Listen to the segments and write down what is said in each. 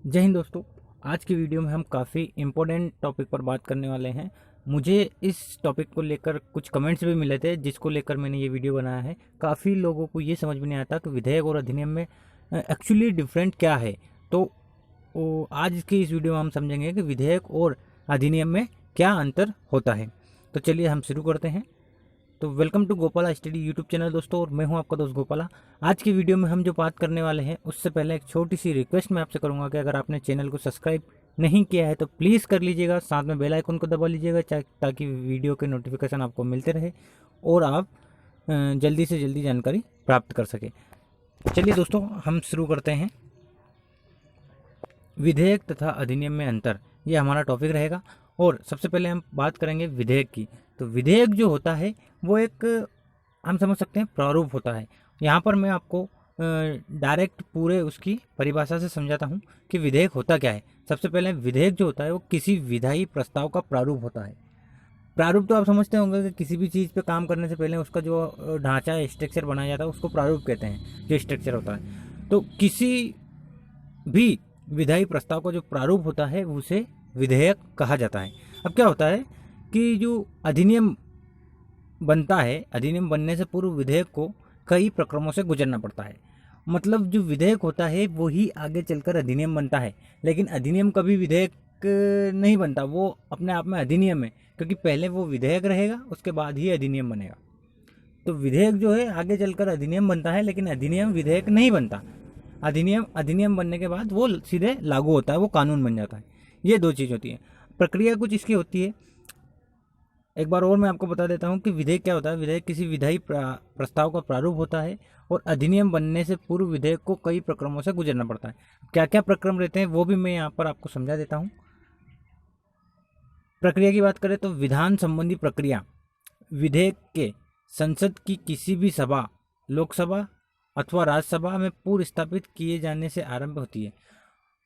जय हिंद दोस्तों। आज की वीडियो में हम काफ़ी इम्पोर्टेंट टॉपिक पर बात करने वाले हैं। मुझे इस टॉपिक को लेकर कुछ कमेंट्स भी मिले थे, जिसको लेकर मैंने ये वीडियो बनाया है। काफ़ी लोगों को ये समझ में नहीं आता कि विधेयक और अधिनियम में एक्चुअली डिफरेंट क्या है। तो आज की इस वीडियो में हम समझेंगे कि विधेयक और अधिनियम में क्या अंतर होता है। तो चलिए हम शुरू करते हैं। तो welcome to Gopala study YouTube channel दोस्तों, और मैं हूं आपका दोस्त गोपाला। आज की वीडियो में हम जो बात करने वाले हैं उससे पहले एक छोटी सी रिक्वेस्ट मैं आपसे करूंगा कि अगर आपने चैनल को सब्सक्राइब नहीं किया है तो प्लीज़ कर लीजिएगा, साथ में बेल आइकन को दबा लीजिएगा ताकि वीडियो के नोटिफिकेशन आपको मिलते रहे और आप जल्दी से जल्दी जानकारी प्राप्त कर सके। चलिए दोस्तों हम शुरू करते हैं। विधेयक तथा अधिनियम में अंतर, ये हमारा टॉपिक रहेगा। और सबसे पहले हम बात करेंगे विधेयक की। तो विधेयक जो होता है वो एक, हम समझ सकते हैं, प्रारूप होता है। यहाँ पर मैं आपको डायरेक्ट पूरे उसकी परिभाषा से समझाता हूँ कि विधेयक होता क्या है। सबसे पहले विधेयक जो होता है वो किसी विधायी प्रस्ताव का प्रारूप होता है। प्रारूप तो आप समझते होंगे कि किसी भी चीज़ पे काम करने से पहले उसका जो ढांचा है, स्ट्रक्चर बनाया जाता है, उसको प्रारूप कहते हैं, जो स्ट्रक्चर होता है। तो किसी भी विधायी प्रस्ताव का जो प्रारूप होता है उसे विधेयक कहा जाता है। अब क्या होता है कि जो अधिनियम बनता है, अधिनियम बनने से पूर्व विधेयक को कई प्रक्रमों से गुजरना पड़ता है। मतलब जो विधेयक होता है वही आगे चलकर अधिनियम बनता है, लेकिन अधिनियम कभी विधेयक नहीं बनता, वो अपने आप में अधिनियम है, क्योंकि पहले वो विधेयक रहेगा उसके बाद ही अधिनियम बनेगा। तो विधेयक जो है आगे चलकर अधिनियम बनता है, लेकिन अधिनियम विधेयक नहीं बनता। अधिनियम बनने के बाद वो सीधे लागू होता है, वो कानून बन जाता है। ये दो चीज़ होती है। प्रक्रिया कुछ इसकी होती है। एक बार और मैं आपको बता देता हूँ कि विधेयक क्या होता है। विधेयक किसी विधायी प्रस्ताव का प्रारूप होता है, और अधिनियम बनने से पूर्व विधेयक को कई प्रक्रमों से गुजरना पड़ता है। क्या क्या प्रक्रम रहते हैं वो भी मैं यहाँ पर आपको समझा देता हूँ। प्रक्रिया की बात करें तो विधान संबंधी प्रक्रिया विधेयक के संसद की किसी भी सभा, लोकसभा अथवा राज्यसभा में पूर्व स्थापित किए जाने से आरंभ होती है।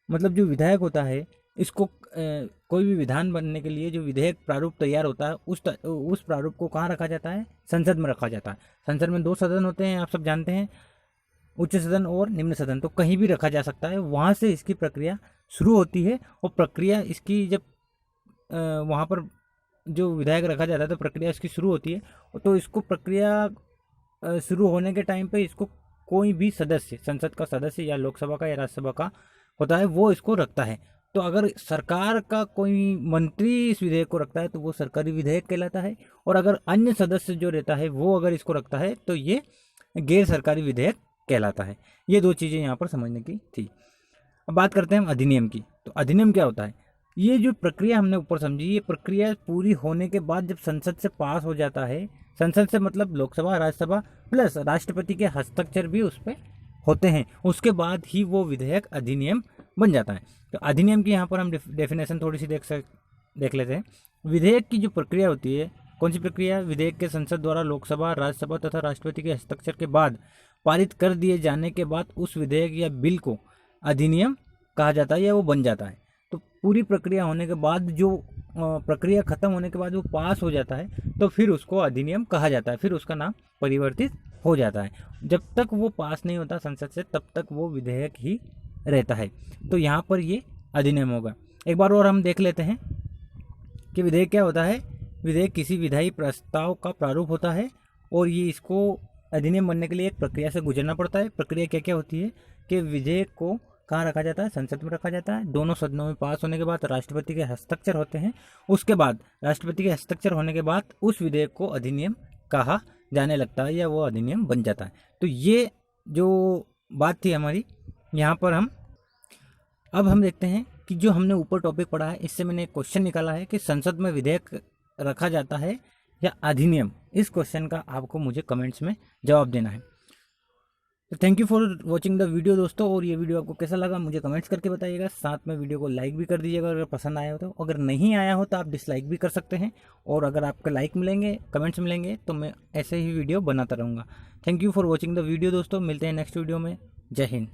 मतलब जो विधायक होता है, इसको कोई भी विधान बनने के लिए जो विधेयक प्रारूप तैयार होता है उस प्रारूप को कहाँ रखा जाता है? संसद में रखा जाता है। संसद में दो सदन होते हैं, आप सब जानते हैं, उच्च सदन और निम्न सदन। तो कहीं भी रखा जा सकता है, वहाँ से इसकी प्रक्रिया शुरू होती है। और प्रक्रिया इसकी जब वहाँ पर जो विधायक रखा जाता है तो प्रक्रिया इसकी शुरू होती है। तो इसको प्रक्रिया शुरू होने के टाइम पे इसको कोई भी सदस्य, संसद का सदस्य या लोकसभा का या राज्यसभा का होता है, वो इसको रखता है। तो अगर सरकार का कोई मंत्री इस विधेयक को रखता है तो वो सरकारी विधेयक कहलाता है, और अगर अन्य सदस्य जो रहता है वो अगर इसको रखता है तो ये गैर सरकारी विधेयक कहलाता है। ये दो चीज़ें यहाँ पर समझने की थी। अब बात करते हैं हम अधिनियम की। तो अधिनियम क्या होता है? ये जो प्रक्रिया हमने ऊपर समझी, ये प्रक्रिया पूरी होने के बाद जब संसद से पास हो जाता है, संसद से मतलब लोकसभा, राज्यसभा प्लस राष्ट्रपति के हस्ताक्षर भी उस पर होते हैं, उसके बाद ही वो विधेयक अधिनियम बन जाता है। तो अधिनियम की यहाँ पर हम डेफिनेशन थोड़ी सी देख लेते हैं। विधेयक की जो प्रक्रिया होती है, कौन सी प्रक्रिया? विधेयक के संसद द्वारा लोकसभा, राज्यसभा तथा राष्ट्रपति के हस्ताक्षर के बाद पारित कर दिए जाने के बाद उस विधेयक या बिल को अधिनियम कहा जाता है या वो बन जाता है। तो पूरी प्रक्रिया होने के बाद, जो प्रक्रिया खत्म होने के बाद वो पास हो जाता है, तो फिर उसको अधिनियम कहा जाता है, फिर उसका नाम परिवर्तित हो जाता है। जब तक वो पास नहीं होता संसद से तब तक वो विधेयक ही रहता है। तो यहाँ पर ये अधिनियम होगा। एक बार और हम देख लेते हैं कि विधेयक क्या होता है। विधेयक किसी विधायी प्रस्ताव का प्रारूप होता है, और ये इसको अधिनियम बनने के लिए एक प्रक्रिया से गुजरना पड़ता है। प्रक्रिया क्या क्या होती है कि विधेयक को कहाँ रखा जाता है? संसद में रखा जाता है। दोनों सदनों में पास होने के बाद राष्ट्रपति के हस्ताक्षर होते हैं। उसके बाद राष्ट्रपति के हस्ताक्षर होने के बाद उस विधेयक को अधिनियम कहा जाने लगता है या वो अधिनियम बन जाता है। तो ये जो बात थी हमारी, यहाँ पर अब हम देखते हैं कि जो हमने ऊपर टॉपिक पढ़ा है, इससे मैंने एक क्वेश्चन निकाला है कि संसद में विधेयक रखा जाता है या अधिनियम। इस क्वेश्चन का आपको मुझे कमेंट्स में जवाब देना है। तो thank you for watching the video दोस्तों, और ये वीडियो आपको कैसा लगा मुझे कमेंट्स करके बताइएगा। साथ में वीडियो को लाइक भी कर दीजिएगा अगर पसंद आया हो तो। अगर नहीं आया हो तो आप डिसलाइक भी कर सकते हैं, और अगर आपके लाइक मिलेंगे, कमेंट्स मिलेंगे, तो मैं ऐसे ही वीडियो बनाता रहूँगा। Thank you for watching the video दोस्तों। मिलते हैं नेक्स्ट वीडियो में। जय हिंद।